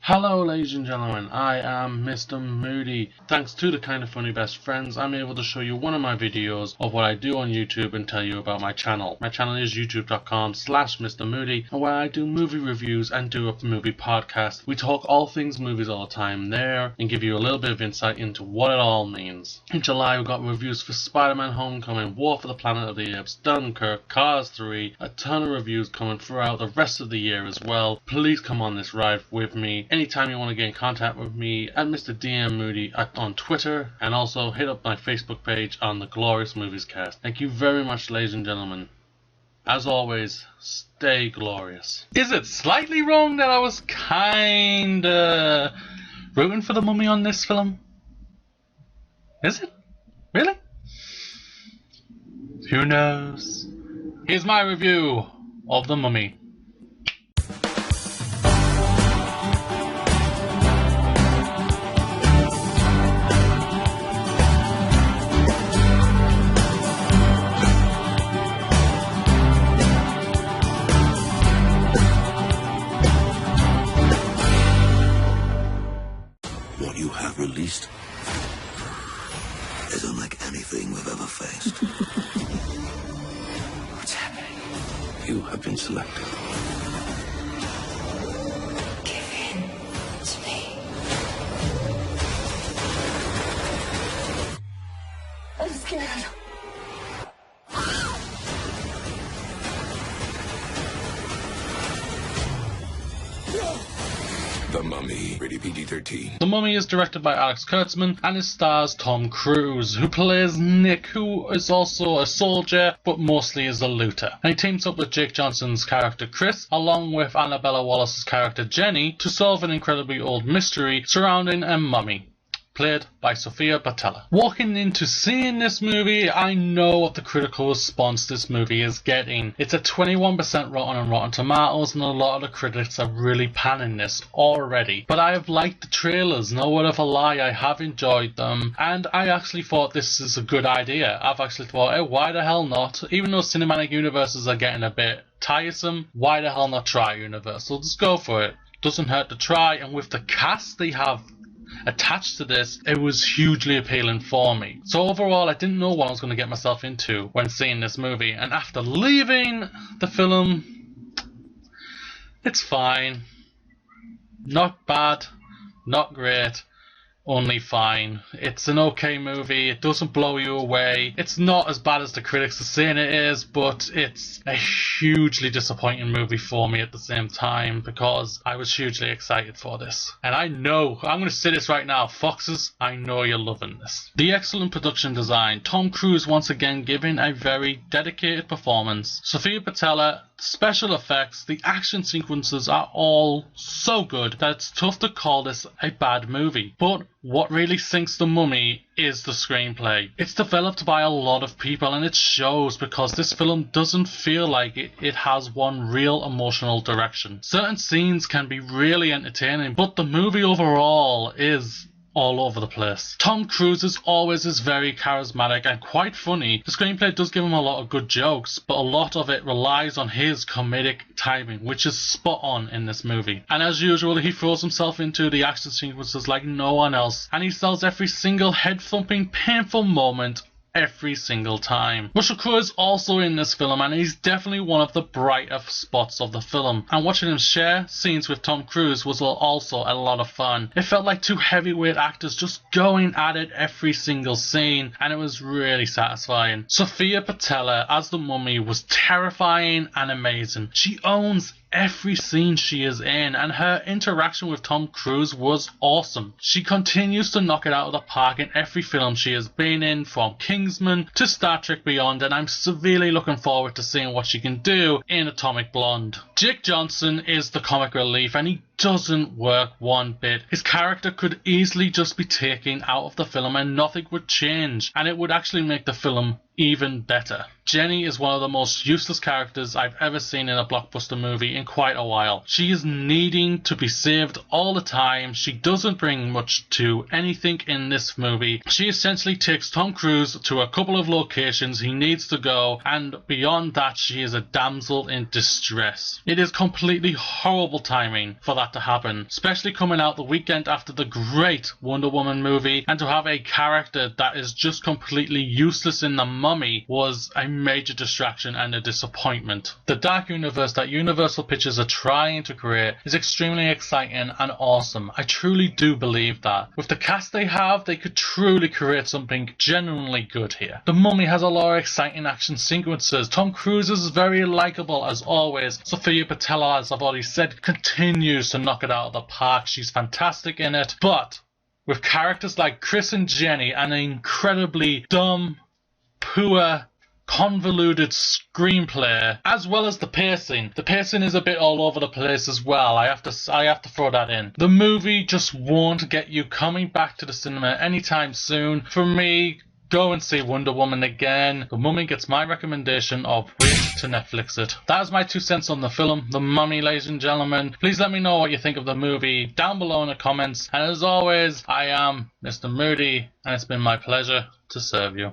Hello ladies and gentlemen, I am Mr. Moody. Thanks to the Kinda Funny best friends, I'm able to show you one of my videos of what I do on YouTube and tell you about my channel. My channel is youtube.com/Mr. Moody, and where I do movie reviews and do a movie podcast. We talk all things movies all the time there and give you a little bit of insight into what it all means. In July we got reviews for Spider-Man Homecoming, War for the Planet of the Apes, Dunkirk, Cars 3, a ton of reviews coming throughout the rest of the year as well. Please come on this ride with me. Anytime you want to get in contact with me at Mr. DM Moody on Twitter, and also hit up my Facebook page on the Glorious Movies Cast. Thank you very much, ladies and gentlemen. As always, stay glorious. Is it slightly wrong that I was kinda rooting for the mummy on this film? Is it? Really? Who knows? Here's my review of The Mummy. What you have released is unlike anything we've ever faced. What's happening? You have been selected. Give in to me. I'm scared. The Mummy, rated PG-13. The Mummy is directed by Alex Kurtzman and it stars Tom Cruise, who plays Nick, who is also a soldier but mostly is a looter. And he teams up with Jake Johnson's character Chris, along with Annabelle Wallis' character Jenny, to solve an incredibly old mystery surrounding a mummy, played by Sofia Boutella. Walking into seeing this movie, I know what the critical response this movie is getting. It's a 21% rotten on Rotten Tomatoes, and a lot of the critics are really panning this already. But I have liked the trailers, no word of a lie, I have enjoyed them, and I actually thought this is a good idea. I've actually thought, hey, why the hell not? Even though cinematic universes are getting a bit tiresome, why the hell not try Universal? Just go for it. Doesn't hurt to try, and with the cast they have attached to this, it was hugely appealing for me. So overall, I didn't know what I was going to get myself into when seeing this movie, and after leaving the film, it's fine. Not bad, not great, only fine. It's an okay movie, it doesn't blow you away. It's not as bad as the critics are saying it is, but it's a hugely disappointing movie for me at the same time, because I was hugely excited for this. And I know, I'm going to say this right now, Foxes, I know you're loving this. The excellent production design, Tom Cruise once again giving a very dedicated performance, Sofia Boutella, special effects, the action sequences are all so good that it's tough to call this a bad movie. But what really sinks The Mummy is the screenplay. It's developed by a lot of people, and it shows, because this film doesn't feel like it has one real emotional direction. Certain scenes can be really entertaining, but the movie overall is all over the place. Tom Cruise is always very charismatic and quite funny. The screenplay does give him a lot of good jokes, but a lot of it relies on his comedic timing, which is spot on in this movie. And as usual, he throws himself into the action sequences like no one else, and he sells every single head-thumping, painful moment every single time. Russell Crowe is also in this film, and he's definitely one of the brighter spots of the film. And watching him share scenes with Tom Cruise was also a lot of fun. It felt like two heavyweight actors just going at it every single scene, and it was really satisfying. Sofia Boutella as the Mummy was terrifying and amazing. She owns every scene she is in, and her interaction with Tom Cruise was awesome. She continues to knock it out of the park in every film she has been in, from Kingsman to Star Trek Beyond, and I'm severely looking forward to seeing what she can do in Atomic Blonde. Jake Johnson is the comic relief, and he doesn't work one bit. His character could easily just be taken out of the film and nothing would change, and it would actually make the film even better. Jenny is one of the most useless characters I've ever seen in a blockbuster movie in quite a while. She is needing to be saved all the time. She doesn't bring much to anything in this movie. She essentially takes Tom Cruise to a couple of locations he needs to go, and beyond that she is a damsel in distress. It is completely horrible timing for the that to happen, especially coming out the weekend after the great Wonder Woman movie, and to have a character that is just completely useless in The Mummy was a major distraction and a disappointment. The dark universe that Universal Pictures are trying to create is extremely exciting and awesome. I truly do believe that. With the cast they have, they could truly create something genuinely good here. The Mummy has a lot of exciting action sequences. Tom Cruise is very likable as always. Sofia Boutella, as I've already said, continues to knock it out of the park. She's fantastic in it. But with characters like Chris and Jenny and an incredibly dumb, poor, convoluted screenplay, as well as the pacing. The pacing is a bit all over the place as well. I have to throw that in. The movie just won't get you coming back to the cinema anytime soon. For me, go and see Wonder Woman again. The Mummy gets my recommendation of wait to Netflix it. That is my 2 cents on the film, The Mummy, ladies and gentlemen. Please let me know what you think of the movie down below in the comments. And as always, I am Mr. Moody, and it's been my pleasure to serve you.